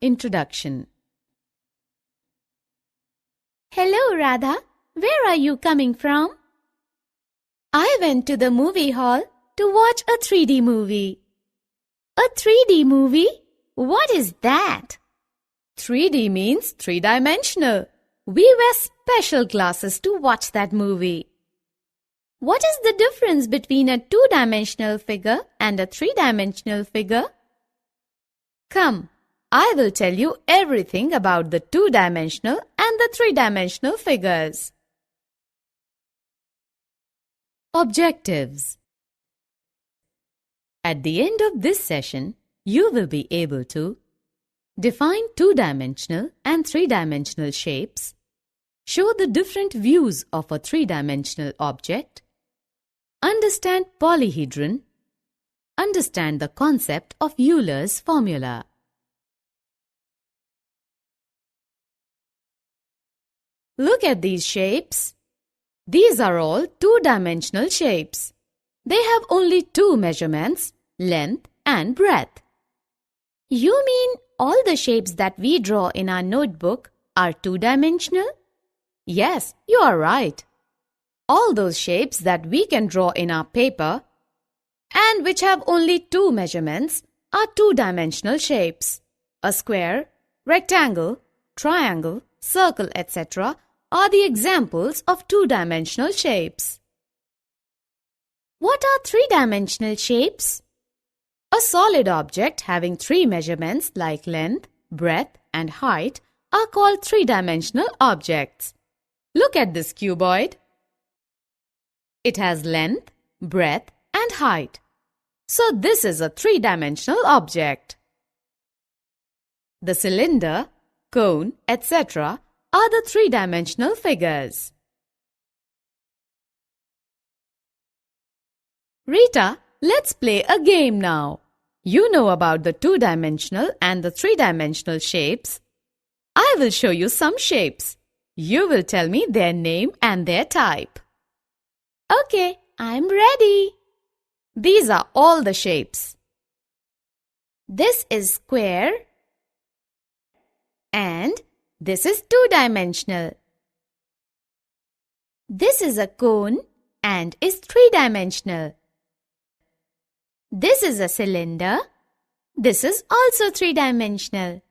Introduction. Hello, Radha. Where are you coming from? I went to the movie hall to watch a 3D movie. A 3D movie? What is that? 3D means three-dimensional. We wear special glasses to watch that movie. What is the difference between a two-dimensional figure and a three-dimensional figure? Come, I will tell you everything about the two-dimensional and the three-dimensional figures. Objectives. At the end of this session, you will be able to define two-dimensional and three-dimensional shapes, show the different views of a three-dimensional object, understand polyhedron, understand the concept of Euler's formula. Look at these shapes. These are all two-dimensional shapes. They have only two measurements, length and breadth. You mean all the shapes that we draw in our notebook are two-dimensional? Yes, you are right. All those shapes that we can draw in our paper and which have only two measurements are two-dimensional shapes. A square, rectangle, triangle, circle, etc. are the examples of two-dimensional shapes. What are three-dimensional shapes? A solid object having three measurements like length, breadth and height are called three-dimensional objects. Look at this cuboid. It has length, breadth and height. So this is a three-dimensional object. The cylinder, cone, etc. are the three-dimensional figures. Rita, let's play a game now. You know about the two-dimensional and the three-dimensional shapes. I will show you some shapes. You will tell me their name and their type. Okay, I'm ready. These are all the shapes. This is square and this is two-dimensional. This is a cone and is three-dimensional. This is a cylinder. This is also three-dimensional.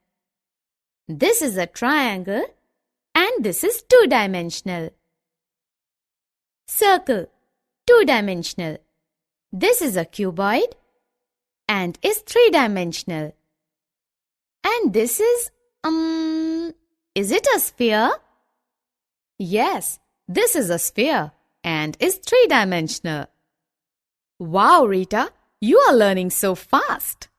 This is a triangle and this is two-dimensional. Circle, two-dimensional. This is a cuboid and is three-dimensional. And this is it a sphere? Yes, this is a sphere and is three-dimensional. Wow, Rita, you are learning so fast.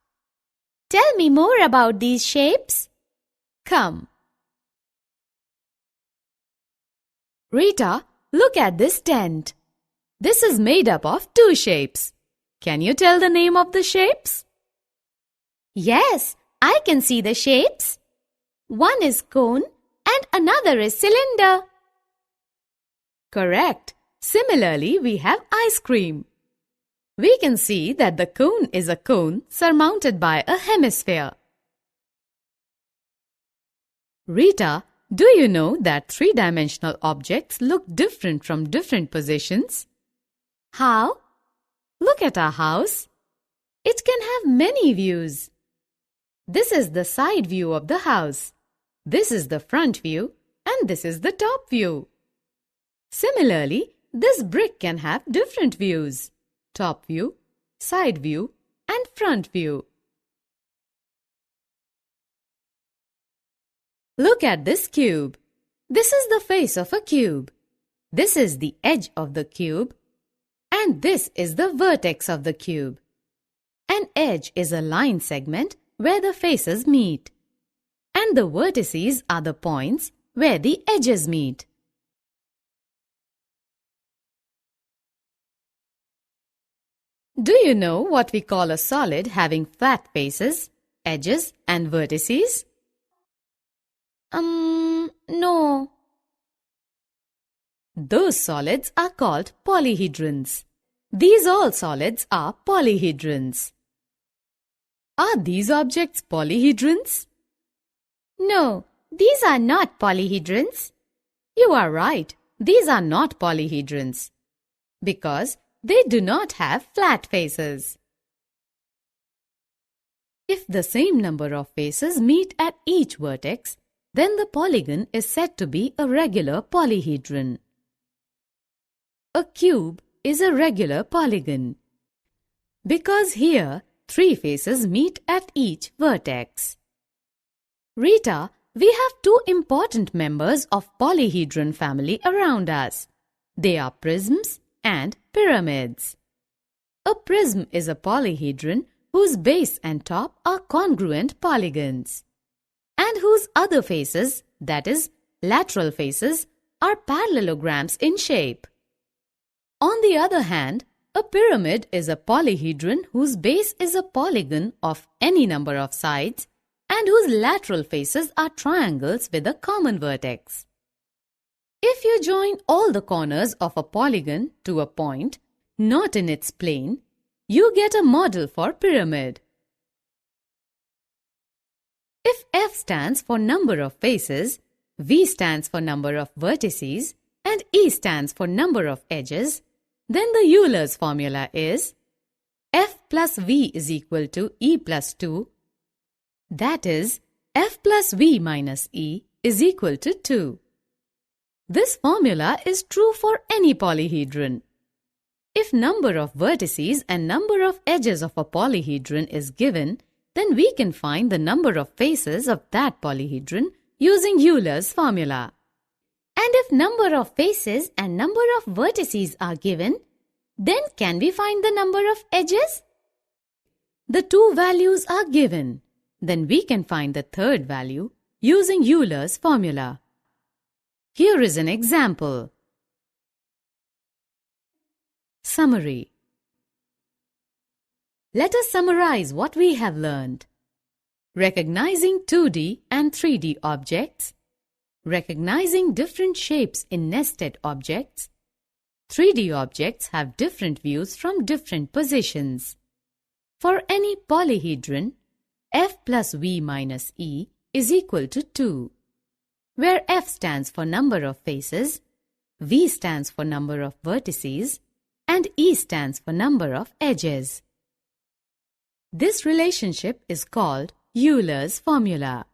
Tell me more about these shapes. Come. Rita, look at this tent. This is made up of two shapes. Can you tell the name of the shapes? Yes, I can see the shapes. One is cone and another is cylinder. Correct. Similarly, we have ice cream. We can see that the cone is a cone surmounted by a hemisphere. Rita, do you know that three-dimensional objects look different from different positions? How? Look at our house. It can have many views. This is the side view of the house. This is the front view and this is the top view. Similarly, this brick can have different views: top view, side view and front view. Look at this cube. This is the face of a cube. This is the edge of the cube and this is the vertex of the cube. An edge is a line segment where the faces meet, and the vertices are the points where the edges meet. Do you know what we call a solid having flat faces, edges and vertices? No. Those solids are called polyhedrons. These all solids are polyhedrons. Are these objects polyhedrons? No, these are not polyhedrons. You are right, these are not polyhedrons because they do not have flat faces. If the same number of faces meet at each vertex, then the polygon is said to be a regular polyhedron. A cube is a regular polygon because here 3 faces meet at each vertex. Rita, we have 2 important members of polyhedron family around us. They are prisms and pyramids. A prism is a polyhedron whose base and top are congruent polygons and whose other faces, that is, lateral faces, are parallelograms in shape. On the other hand, a pyramid is a polyhedron whose base is a polygon of any number of sides and whose lateral faces are triangles with a common vertex. If you join all the corners of a polygon to a point not in its plane, you get a model for pyramid. If F stands for number of faces, V stands for number of vertices, and E stands for number of edges, then the Euler's formula is F plus V is equal to E plus 2. That is, F plus V minus E is equal to 2. This formula is true for any polyhedron. If number of vertices and number of edges of a polyhedron is given, then we can find the number of faces of that polyhedron using Euler's formula. And if number of faces and number of vertices are given, then can we find the number of edges? The 2 values are given. Then we can find the third value using Euler's formula. Here is an example. Summary. Let us summarize what we have learned. Recognizing 2D and 3D objects. Recognizing different shapes in nested objects. 3D objects have different views from different positions. For any polyhedron, F plus V minus E is equal to 2, where F stands for number of faces, V stands for number of vertices, and E stands for number of edges. This relationship is called Euler's formula.